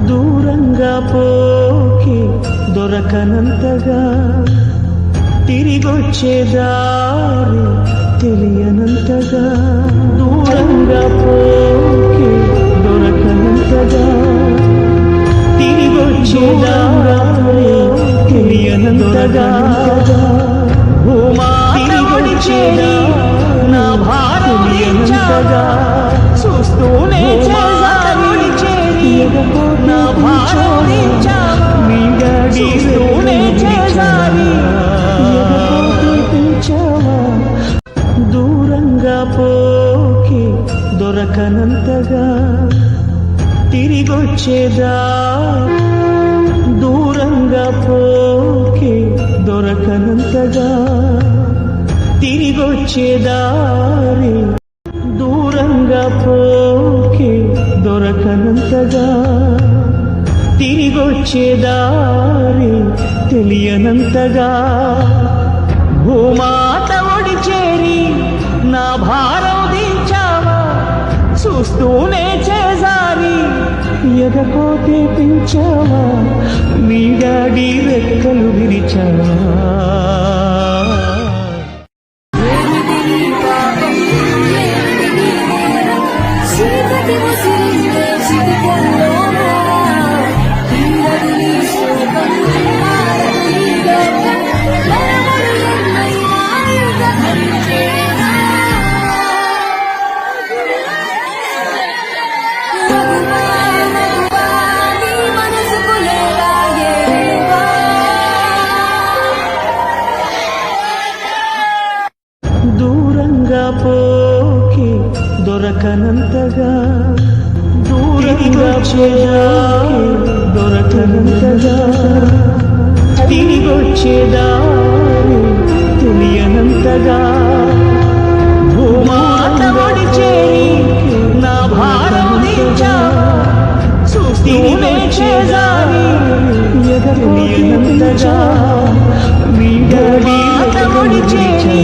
దూరంగా పోకి దొరకనంతగా తిరిగొచ్చే దారి తెలియనంతగా దూరంగా పోకి దొరకనంతగా తిరిగొచ్చే దారి తెలియనంతగా తిరిగొచ్చేదా నా భారతగా చూస్తూనే నా భారతీస్తూనే చేసారి దూరంగా పోకి దొరకనంతగా తిరిగొచ్చేదా దూరంగా పోకి దొరకనంతగా తిరిగొచ్చేదారి దూరంగా పోకి దొరకనంతగా తిరిగొచ్చేదారి తెలియనంతగా భూమాత ఒడి చేరి నా భారం దించావా చూస్తూనే చేసారి ఎగకోతే పెంచావా మీ డాడీ రెక్కలు విరిచావా దూరంగా పోకి దొరకనంతగా దూరంగా దొరకనంతగా తిరిగొచ్చేదారి తెలియనంతగా భూమాత ఒడి చేరి నా భారం దించావా చూస్తూనే చేసారి తెలియనంతగా మీ డాడీ ఒడి చేరి